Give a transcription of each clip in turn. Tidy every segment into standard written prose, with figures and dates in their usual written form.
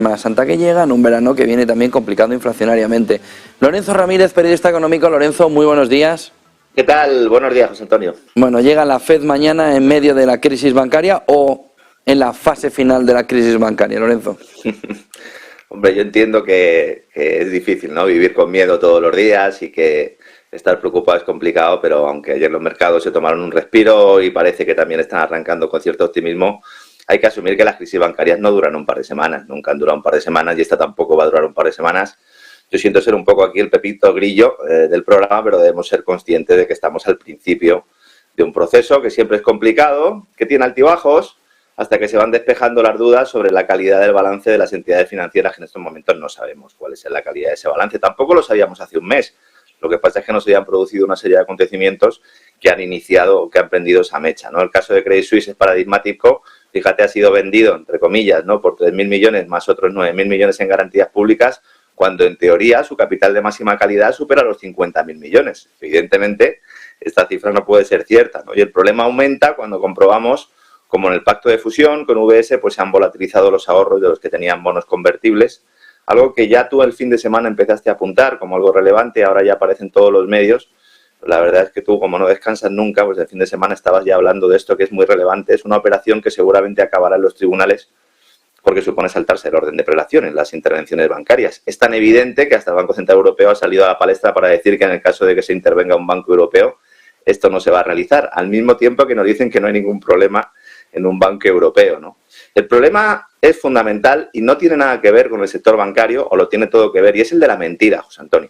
Semana Santa que llega, en un verano que viene también complicado inflacionariamente. Lorenzo Ramírez, periodista económico. Lorenzo, muy buenos días. ¿Qué tal? Buenos días, José Antonio. Bueno, ¿llega la FED mañana en medio de la crisis bancaria o en la fase final de la crisis bancaria, Lorenzo? Hombre, yo entiendo que es difícil, ¿no? Vivir con miedo todos los días y que estar preocupado es complicado, pero aunque ayer los mercados se tomaron un respiro y parece que también están arrancando con cierto optimismo, hay que asumir que las crisis bancarias no duran un par de semanas, nunca han durado un par de semanas y esta tampoco va a durar un par de semanas. Yo siento ser un poco aquí el pepito grillo del programa, pero debemos ser conscientes de que estamos al principio de un proceso que siempre es complicado, que tiene altibajos, hasta que se van despejando las dudas sobre la calidad del balance de las entidades financieras, que en estos momentos no sabemos cuál es la calidad de ese balance. Tampoco lo sabíamos hace un mes. Lo que pasa es que nos habían producido una serie de acontecimientos que han iniciado, que han prendido esa mecha, ¿no? El caso de Credit Suisse es paradigmático. Fíjate, ha sido vendido, entre comillas, ¿no?, por 3.000 millones más otros 9.000 millones en garantías públicas, cuando en teoría su capital de máxima calidad supera los 50.000 millones. Evidentemente, esta cifra no puede ser cierta, ¿no? Y el problema aumenta cuando comprobamos como en el pacto de fusión con UBS pues se han volatilizado los ahorros de los que tenían bonos convertibles, algo que ya tú el fin de semana empezaste a apuntar como algo relevante, ahora ya aparece en todos los medios. La verdad es que tú, como no descansas nunca, pues el fin de semana estabas ya hablando de esto, que es muy relevante. Es una operación que seguramente acabará en los tribunales porque supone saltarse el orden de prelación en las intervenciones bancarias. Es tan evidente que hasta el Banco Central Europeo ha salido a la palestra para decir que en el caso de que se intervenga un banco europeo, esto no se va a realizar, al mismo tiempo que nos dicen que no hay ningún problema en un banco europeo, ¿no? El problema es fundamental y no tiene nada que ver con el sector bancario, o lo tiene todo que ver, y es el de la mentira, José Antonio.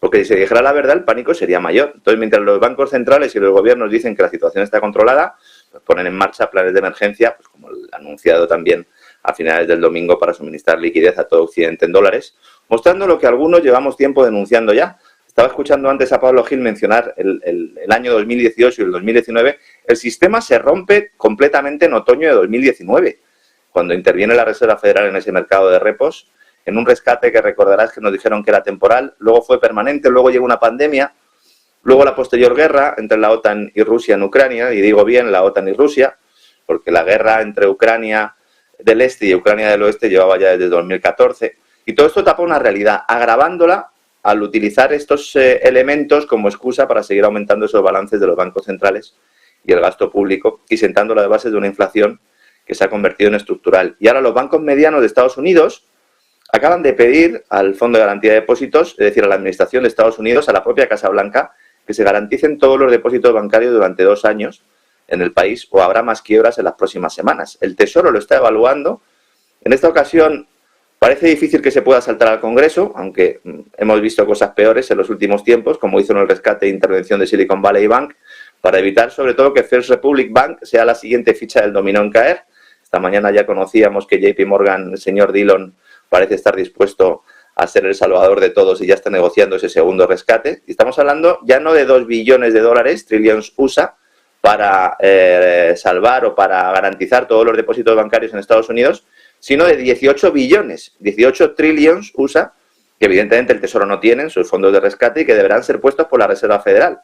Porque si se dijera la verdad, el pánico sería mayor. Entonces, mientras los bancos centrales y los gobiernos dicen que la situación está controlada, pues ponen en marcha planes de emergencia, pues como el anunciado también a finales del domingo para suministrar liquidez a todo Occidente en dólares, mostrando lo que algunos llevamos tiempo denunciando ya. Estaba escuchando antes a Pablo Gil mencionar el año 2018 y el 2019. El sistema se rompe completamente en otoño de 2019, cuando interviene la Reserva Federal en ese mercado de repos, en un rescate que recordarás que nos dijeron que era temporal, luego fue permanente, luego llegó una pandemia, luego la posterior guerra entre la OTAN y Rusia en Ucrania, y digo bien la OTAN y Rusia, porque la guerra entre Ucrania del Este y Ucrania del Oeste llevaba ya desde 2014, y todo esto tapa una realidad, agravándola al utilizar estos elementos como excusa para seguir aumentando esos balances de los bancos centrales y el gasto público y sentando las bases de una inflación que se ha convertido en estructural. Y ahora los bancos medianos de Estados Unidos acaban de pedir al Fondo de Garantía de Depósitos, es decir, a la Administración de Estados Unidos, a la propia Casa Blanca, que se garanticen todos los depósitos bancarios durante 2 años en el país o habrá más quiebras en las próximas semanas. El Tesoro lo está evaluando. En esta ocasión parece difícil que se pueda saltar al Congreso, aunque hemos visto cosas peores en los últimos tiempos, como hizo en el rescate e intervención de Silicon Valley Bank, para evitar sobre todo que First Republic Bank sea la siguiente ficha del dominó en caer. Esta mañana ya conocíamos que JP Morgan, el señor Dillon, parece estar dispuesto a ser el salvador de todos y ya está negociando ese segundo rescate. Y estamos hablando ya no de 2 billones de dólares, trillions USA, para salvar o para garantizar todos los depósitos bancarios en Estados Unidos, sino de 18 billones, 18 trillions USA, que evidentemente el Tesoro no tiene en sus fondos de rescate y que deberán ser puestos por la Reserva Federal.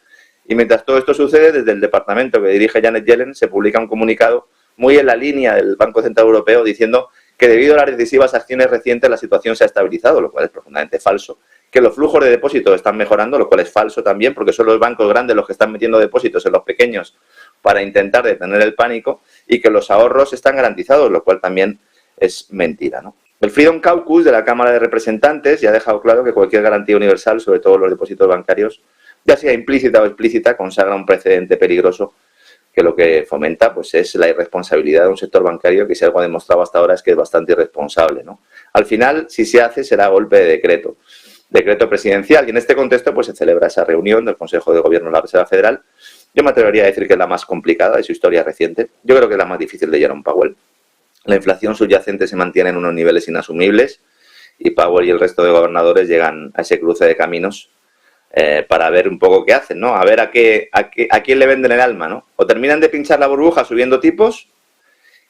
Y mientras todo esto sucede, desde el departamento que dirige Janet Yellen se publica un comunicado muy en la línea del Banco Central Europeo diciendo que debido a las decisivas acciones recientes la situación se ha estabilizado, lo cual es profundamente falso. Que los flujos de depósitos están mejorando, lo cual es falso también, porque son los bancos grandes los que están metiendo depósitos en los pequeños para intentar detener el pánico, y que los ahorros están garantizados, lo cual también es mentira, ¿no? El Freedom Caucus de la Cámara de Representantes ya ha dejado claro que cualquier garantía universal, sobre todo los depósitos bancarios, ya sea implícita o explícita, consagra un precedente peligroso que lo que fomenta pues es la irresponsabilidad de un sector bancario que, si algo ha demostrado hasta ahora, es que es bastante irresponsable, ¿no? Al final, si se hace, será golpe de decreto presidencial, y en este contexto pues se celebra esa reunión del Consejo de Gobierno de la Reserva Federal. Yo me atrevería a decir que es la más complicada de su historia reciente. Yo creo que es la más difícil de Jerome Powell. La inflación subyacente se mantiene en unos niveles inasumibles y Powell y el resto de gobernadores llegan a ese cruce de caminos para ver un poco qué hacen, ¿no? A ver a quién le venden el alma, ¿no? O terminan de pinchar la burbuja subiendo tipos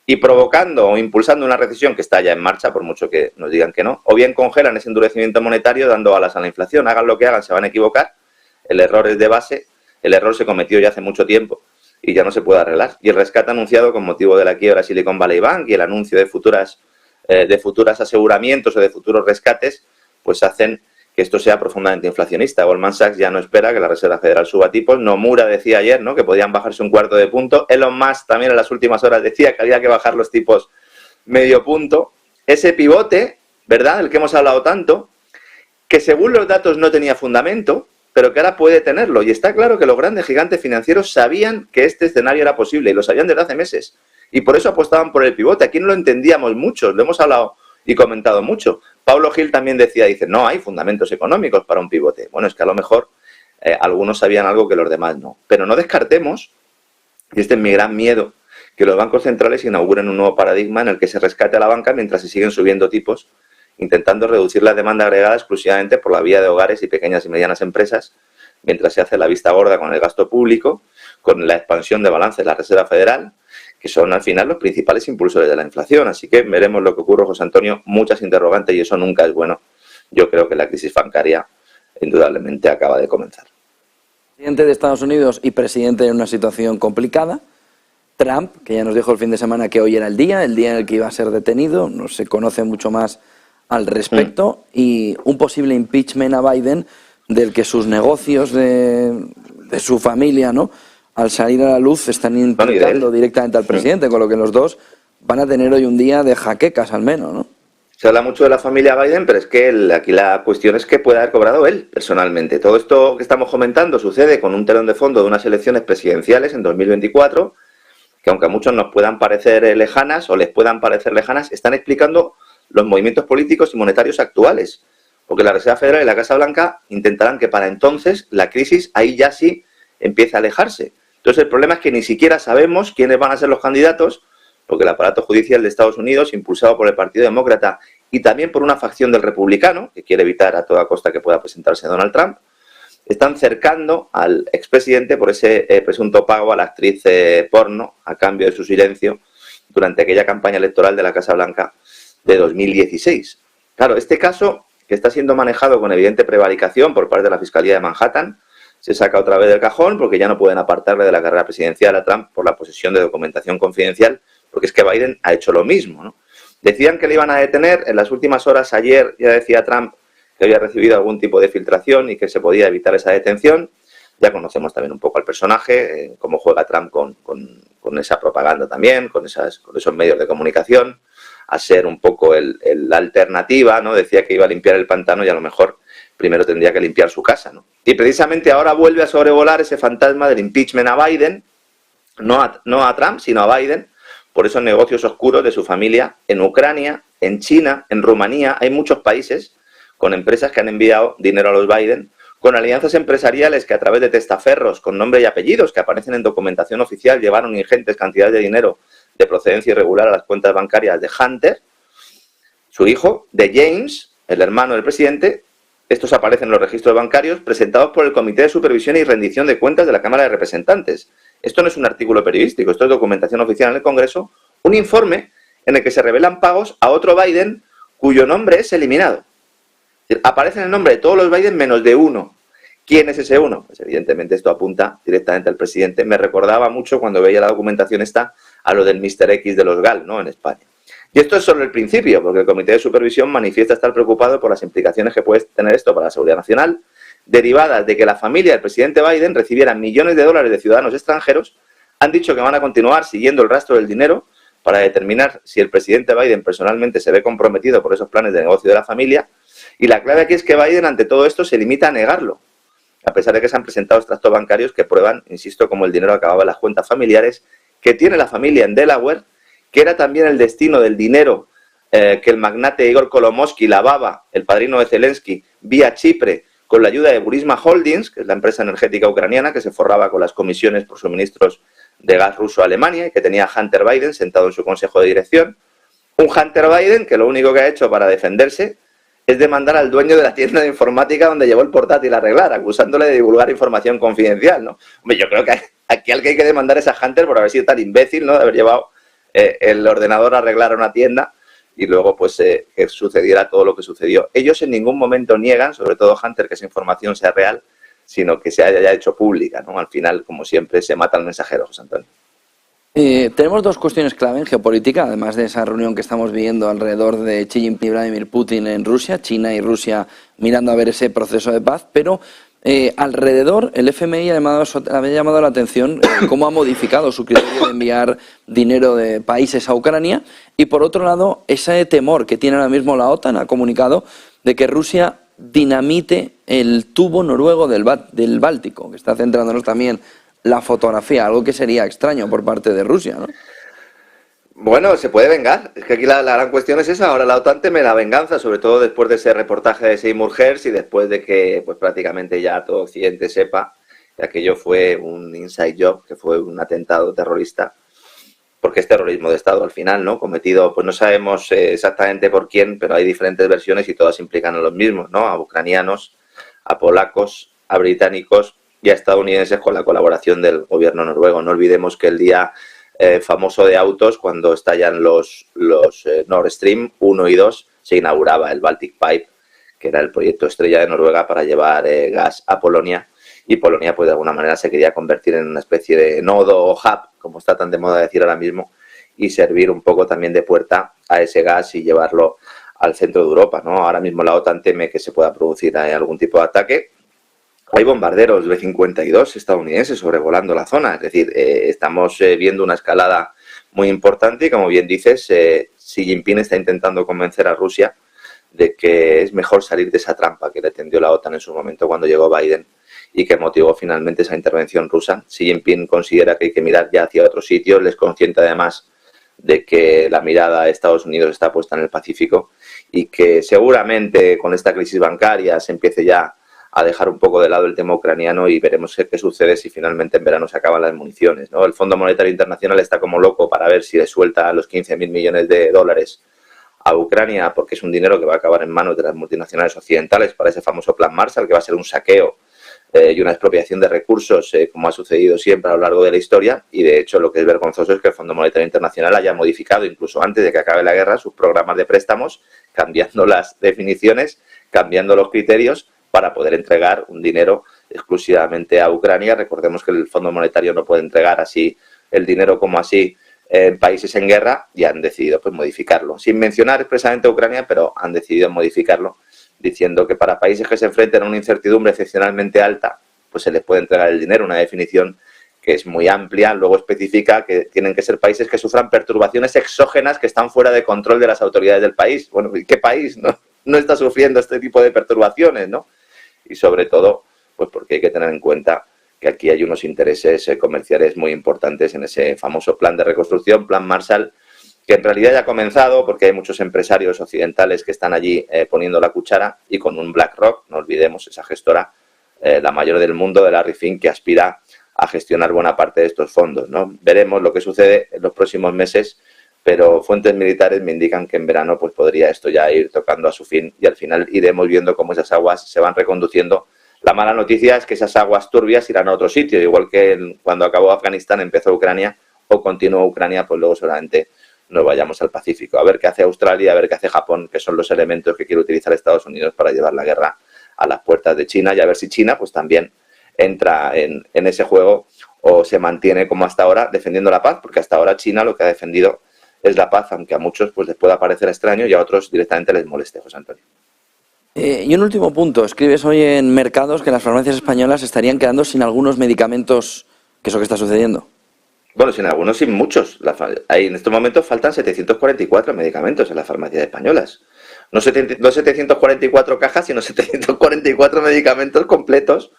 y provocando o impulsando una recesión que está ya en marcha, por mucho que nos digan que no, o bien congelan ese endurecimiento monetario dando alas a la inflación. Hagan lo que hagan, se van a equivocar. El error es de base, el error se cometió ya hace mucho tiempo y ya no se puede arreglar. Y el rescate anunciado con motivo de la quiebra Silicon Valley Bank y el anuncio de futuras de futuros aseguramientos o de futuros rescates, pues hacen que esto sea profundamente inflacionista. Goldman Sachs ya no espera que la Reserva Federal suba tipos. Nomura decía ayer, ¿no?, que podían bajarse un cuarto de punto. Elon Musk también en las últimas horas decía que había que bajar los tipos medio punto. Ese pivote, ¿verdad?, del que hemos hablado tanto, que según los datos no tenía fundamento, pero que ahora puede tenerlo. Y está claro que los grandes gigantes financieros sabían que este escenario era posible y lo sabían desde hace meses. Y por eso apostaban por el pivote. Aquí no lo entendíamos mucho, lo hemos hablado y comentado mucho. Pablo Gil también decía, dice, no hay fundamentos económicos para un pivote. Bueno, es que a lo mejor algunos sabían algo que los demás no. Pero no descartemos, y este es mi gran miedo, que los bancos centrales inauguren un nuevo paradigma en el que se rescate a la banca mientras se siguen subiendo tipos, intentando reducir la demanda agregada exclusivamente por la vía de hogares y pequeñas y medianas empresas, mientras se hace la vista gorda con el gasto público, con la expansión de balance de la Reserva Federal, que son al final los principales impulsores de la inflación. Así que veremos lo que ocurre, José Antonio, muchas interrogantes y eso nunca es bueno. Yo creo que la crisis bancaria indudablemente acaba de comenzar. Presidente de Estados Unidos y presidente en una situación complicada. Trump, que ya nos dijo el fin de semana que hoy era el día en el que iba a ser detenido, no se conoce mucho más al respecto, y un posible impeachment a Biden, del que sus negocios de su familia, ¿no?, al salir a la luz están implicando directamente al presidente, con lo que los dos van a tener hoy un día de jaquecas al menos, ¿no? Se habla mucho de la familia Biden, pero es que aquí la cuestión es que puede haber cobrado él personalmente. Todo esto que estamos comentando sucede con un telón de fondo de unas elecciones presidenciales en 2024, que aunque a muchos nos puedan parecer lejanas o les puedan parecer lejanas, están explicando los movimientos políticos y monetarios actuales. Porque la Reserva Federal y la Casa Blanca intentarán que para entonces la crisis ahí ya sí empiece a alejarse. Entonces el problema es que ni siquiera sabemos quiénes van a ser los candidatos, porque el aparato judicial de Estados Unidos, impulsado por el Partido Demócrata y también por una facción del Republicano, que quiere evitar a toda costa que pueda presentarse Donald Trump, están cercando al expresidente por ese presunto pago a la actriz porno a cambio de su silencio durante aquella campaña electoral de la Casa Blanca de 2016. Claro, este caso, que está siendo manejado con evidente prevaricación por parte de la Fiscalía de Manhattan, se saca otra vez del cajón porque ya no pueden apartarle de la carrera presidencial a Trump por la posesión de documentación confidencial, porque es que Biden ha hecho lo mismo, ¿no? Decían que le iban a detener, en las últimas horas ayer ya decía Trump que había recibido algún tipo de filtración y que se podía evitar esa detención. Ya conocemos también un poco al personaje, cómo juega Trump con esa propaganda también, con esos medios de comunicación, a ser un poco la alternativa, ¿no? Decía que iba a limpiar el pantano y a lo mejor primero tendría que limpiar su casa, ¿no? Y precisamente ahora vuelve a sobrevolar ese fantasma del impeachment a Biden, no a Trump, sino a Biden, por esos negocios oscuros de su familia en Ucrania, en China, en Rumanía. Hay muchos países con empresas que han enviado dinero a los Biden, con alianzas empresariales que a través de testaferros con nombre y apellidos que aparecen en documentación oficial llevaron ingentes cantidades de dinero de procedencia irregular a las cuentas bancarias de Hunter, su hijo, de James, el hermano del presidente. Estos aparecen en los registros bancarios presentados por el Comité de Supervisión y Rendición de Cuentas de la Cámara de Representantes. Esto no es un artículo periodístico, esto es documentación oficial en el Congreso, un informe en el que se revelan pagos a otro Biden cuyo nombre es eliminado. Aparece en el nombre de todos los Biden menos de uno. ¿Quién es ese uno? Pues evidentemente esto apunta directamente al presidente. Me recordaba mucho cuando veía la documentación esta a lo del Mr. X de los GAL, ¿no?, en España. Y esto es solo el principio, porque el Comité de Supervisión manifiesta estar preocupado por las implicaciones que puede tener esto para la seguridad nacional, derivadas de que la familia del presidente Biden recibiera millones de dólares de ciudadanos extranjeros. Han dicho que van a continuar siguiendo el rastro del dinero para determinar si el presidente Biden personalmente se ve comprometido por esos planes de negocio de la familia. Y la clave aquí es que Biden, ante todo esto, se limita a negarlo, a pesar de que se han presentado extractos bancarios que prueban, insisto, cómo el dinero acababa en las cuentas familiares que tiene la familia en Delaware, que era también el destino del dinero que el magnate Igor Kolomoisky lavaba, el padrino de Zelensky, vía Chipre, con la ayuda de Burisma Holdings, que es la empresa energética ucraniana que se forraba con las comisiones por suministros de gas ruso a Alemania y que tenía a Hunter Biden sentado en su consejo de dirección. Un Hunter Biden que lo único que ha hecho para defenderse es demandar al dueño de la tienda de informática donde llevó el portátil a arreglar, acusándole de divulgar información confidencial, ¿no? Hombre, yo creo que aquí al que hay que demandar es a Hunter por haber sido tan imbécil, ¿no?, de haber llevado el ordenador a arreglar a una tienda y luego pues que sucediera todo lo que sucedió. Ellos en ningún momento niegan, sobre todo Hunter, que esa información sea real, sino que se haya hecho pública, ¿no? Al final, como siempre, se mata al mensajero, José Antonio. Tenemos dos cuestiones clave en geopolítica, además de esa reunión que estamos viendo alrededor de Xi Jinping y Vladimir Putin en Rusia, China y Rusia mirando a ver ese proceso de paz, pero alrededor el FMI había llamado la atención cómo ha modificado su criterio de enviar dinero de países a Ucrania, y por otro lado ese temor que tiene ahora mismo la OTAN ha comunicado de que Rusia dinamite el tubo noruego del Báltico, que está centrándonos también la fotografía, algo que sería extraño por parte de Rusia, ¿no? Bueno, se puede vengar. Es que aquí la gran cuestión es esa. Ahora la OTAN teme la venganza, sobre todo después de ese reportaje de Seymour Hersh y después de que pues prácticamente ya todo Occidente sepa que aquello fue un inside job, que fue un atentado terrorista, porque es terrorismo de Estado al final, ¿no? Cometido, pues no sabemos exactamente por quién, pero hay diferentes versiones y todas implican a los mismos, ¿no? A ucranianos, a polacos, a británicos y a estadounidenses con la colaboración del gobierno noruego. No olvidemos que el día famoso de autos, cuando estallan los Nord Stream 1 y 2, se inauguraba el Baltic Pipe, que era el proyecto estrella de Noruega para llevar gas a Polonia, y Polonia pues de alguna manera se quería convertir en una especie de nodo o hub, como está tan de moda decir ahora mismo, y servir un poco también de puerta a ese gas y llevarlo al centro de Europa, ¿no? Ahora mismo la OTAN teme que se pueda producir algún tipo de ataque. Hay bombarderos B-52 estadounidenses sobrevolando la zona, es decir, estamos viendo una escalada muy importante y, como bien dices, Xi Jinping está intentando convencer a Rusia de que es mejor salir de esa trampa que le tendió la OTAN en su momento cuando llegó Biden y que motivó finalmente esa intervención rusa. Xi Jinping considera que hay que mirar ya hacia otro sitio, él es consciente además de que la mirada a Estados Unidos está puesta en el Pacífico y que seguramente con esta crisis bancaria se empiece ya a dejar un poco de lado el tema ucraniano y veremos qué sucede si finalmente en verano se acaban las municiones, ¿no? El Fondo Monetario Internacional está como loco para ver si le suelta los 15.000 millones de dólares a Ucrania, porque es un dinero que va a acabar en manos de las multinacionales occidentales para ese famoso Plan Marshall, que va a ser un saqueo y una expropiación de recursos, como ha sucedido siempre a lo largo de la historia. Y de hecho lo que es vergonzoso es que el Fondo Monetario Internacional haya modificado, incluso antes de que acabe la guerra, sus programas de préstamos, cambiando las definiciones, cambiando los criterios, para poder entregar un dinero exclusivamente a Ucrania. Recordemos que el Fondo Monetario no puede entregar así el dinero como así en países en guerra, y han decidido pues modificarlo, sin mencionar expresamente a Ucrania, pero han decidido modificarlo, diciendo que para países que se enfrenten a una incertidumbre excepcionalmente alta, pues se les puede entregar el dinero, una definición que es muy amplia. Luego especifica que tienen que ser países que sufran perturbaciones exógenas que están fuera de control de las autoridades del país. Bueno, ¿qué país no está sufriendo este tipo de perturbaciones, no? Y sobre todo, pues porque hay que tener en cuenta que aquí hay unos intereses comerciales muy importantes en ese famoso plan de reconstrucción, Plan Marshall, que en realidad ya ha comenzado porque hay muchos empresarios occidentales que están allí poniendo la cuchara, y con un BlackRock, no olvidemos, esa gestora, la mayor del mundo, de Larry Fink, que aspira a gestionar buena parte de estos fondos, ¿no? Veremos lo que sucede en los próximos meses, pero fuentes militares me indican que en verano pues podría esto ya ir tocando a su fin, y al final iremos viendo cómo esas aguas se van reconduciendo. La mala noticia es que esas aguas turbias irán a otro sitio, igual que cuando acabó Afganistán empezó Ucrania, o continuó Ucrania, pues luego seguramente nos vayamos al Pacífico. A ver qué hace Australia, a ver qué hace Japón, que son los elementos que quiere utilizar Estados Unidos para llevar la guerra a las puertas de China, y a ver si China pues también entra en ese juego o se mantiene como hasta ahora defendiendo la paz, porque hasta ahora China lo que ha defendido es la paz, aunque a muchos pues les pueda parecer extraño y a otros directamente les moleste, José Antonio. Y un último punto, escribes hoy en Mercados que las farmacias españolas estarían quedando sin algunos medicamentos. ¿Qué es lo que está sucediendo? Bueno, sin algunos, sin muchos. En estos momentos faltan 744 medicamentos en las farmacias españolas. No 744 cajas, sino 744 medicamentos completos.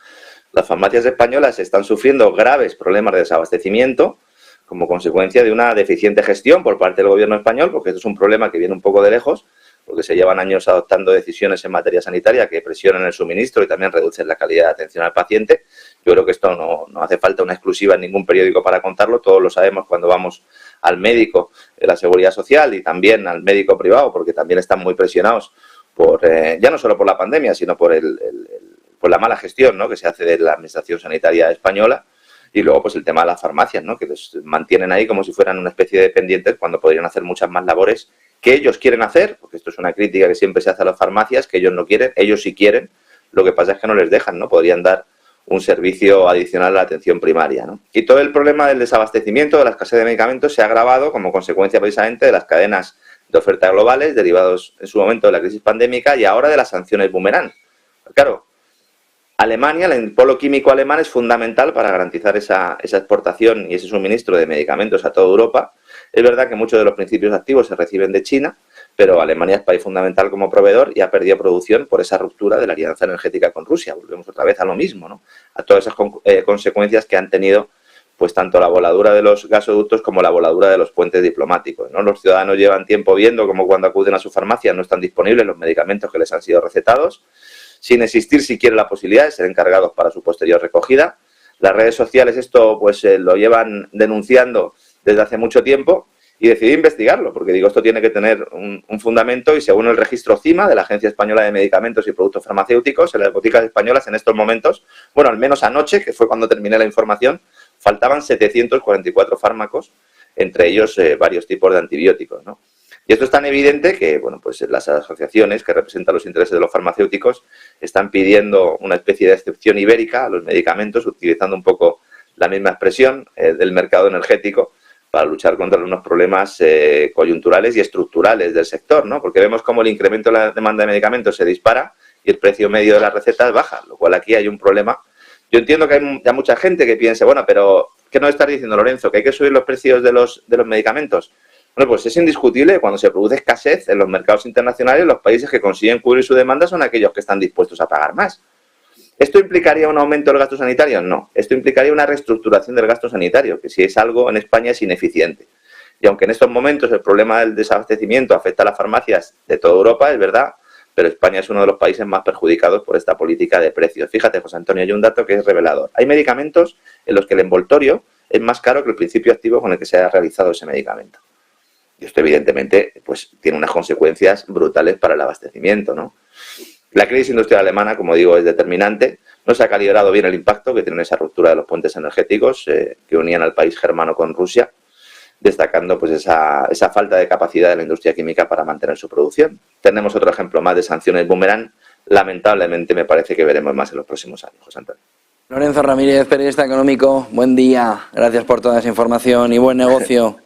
Las farmacias españolas están sufriendo graves problemas de desabastecimiento como consecuencia de una deficiente gestión por parte del gobierno español, porque esto es un problema que viene un poco de lejos, porque se llevan años adoptando decisiones en materia sanitaria que presionan el suministro y también reducen la calidad de atención al paciente. Yo creo que esto no hace falta una exclusiva en ningún periódico para contarlo, todos lo sabemos cuando vamos al médico de la Seguridad Social y también al médico privado, porque también están muy presionados por ya no solo por la pandemia, sino por la mala gestión, ¿no?, que se hace de la Administración Sanitaria española. Y luego pues el tema de las farmacias, ¿no?, que los mantienen ahí como si fueran una especie de dependientes cuando podrían hacer muchas más labores que ellos quieren hacer, porque esto es una crítica que siempre se hace a las farmacias, que ellos no quieren, ellos sí quieren, lo que pasa es que no les dejan, ¿no? Podrían dar un servicio adicional a la atención primaria, ¿no? Y todo el problema del desabastecimiento, de la escasez de medicamentos, se ha agravado como consecuencia precisamente de las cadenas de oferta globales derivados en su momento de la crisis pandémica y ahora de las sanciones boomerang. Claro, Alemania, el polo químico alemán es fundamental para garantizar esa exportación y ese suministro de medicamentos a toda Europa. Es verdad que muchos de los principios activos se reciben de China, pero Alemania es país fundamental como proveedor y ha perdido producción por esa ruptura de la alianza energética con Rusia. Volvemos otra vez a lo mismo, ¿no? A todas esas consecuencias que han tenido pues tanto la voladura de los gasoductos como la voladura de los puentes diplomáticos, ¿no? Los ciudadanos llevan tiempo viendo cómo cuando acuden a su farmacia no están disponibles los medicamentos que les han sido recetados, sin existir siquiera la posibilidad de ser encargados para su posterior recogida. Las redes sociales esto pues lo llevan denunciando desde hace mucho tiempo y decidí investigarlo, porque digo, esto tiene que tener un fundamento y según el registro CIMA de la Agencia Española de Medicamentos y Productos Farmacéuticos, en las boticas españolas en estos momentos, bueno, al menos anoche, que fue cuando terminé la información, faltaban 744 fármacos, entre ellos varios tipos de antibióticos, ¿no? Y esto es tan evidente que, bueno, pues las asociaciones que representan los intereses de los farmacéuticos están pidiendo una especie de excepción ibérica a los medicamentos, utilizando un poco la misma expresión del mercado energético para luchar contra unos problemas coyunturales y estructurales del sector, ¿no? Porque vemos cómo el incremento de la demanda de medicamentos se dispara y el precio medio de las recetas baja, lo cual aquí hay un problema. Yo entiendo que hay ya mucha gente que piense, bueno, pero ¿qué nos está diciendo Lorenzo? ¿Que hay que subir los precios de los medicamentos? Bueno, pues es indiscutible que cuando se produce escasez en los mercados internacionales, los países que consiguen cubrir su demanda son aquellos que están dispuestos a pagar más. ¿Esto implicaría un aumento del gasto sanitario? No. Esto implicaría una reestructuración del gasto sanitario, que si es algo en España es ineficiente. Y aunque en estos momentos el problema del desabastecimiento afecta a las farmacias de toda Europa, es verdad, pero España es uno de los países más perjudicados por esta política de precios. Fíjate, José Antonio, hay un dato que es revelador. Hay medicamentos en los que el envoltorio es más caro que el principio activo con el que se ha realizado ese medicamento. Y esto, evidentemente, pues tiene unas consecuencias brutales para el abastecimiento, ¿no? La crisis industrial alemana, como digo, es determinante. No se ha calibrado bien el impacto que tiene esa ruptura de los puentes energéticos que unían al país germano con Rusia, destacando pues esa falta de capacidad de la industria química para mantener su producción. Tenemos otro ejemplo más de sanciones boomerang. Lamentablemente, me parece que veremos más en los próximos años, José Antonio. Lorenzo Ramírez, periodista económico, buen día. Gracias por toda esa información y buen negocio.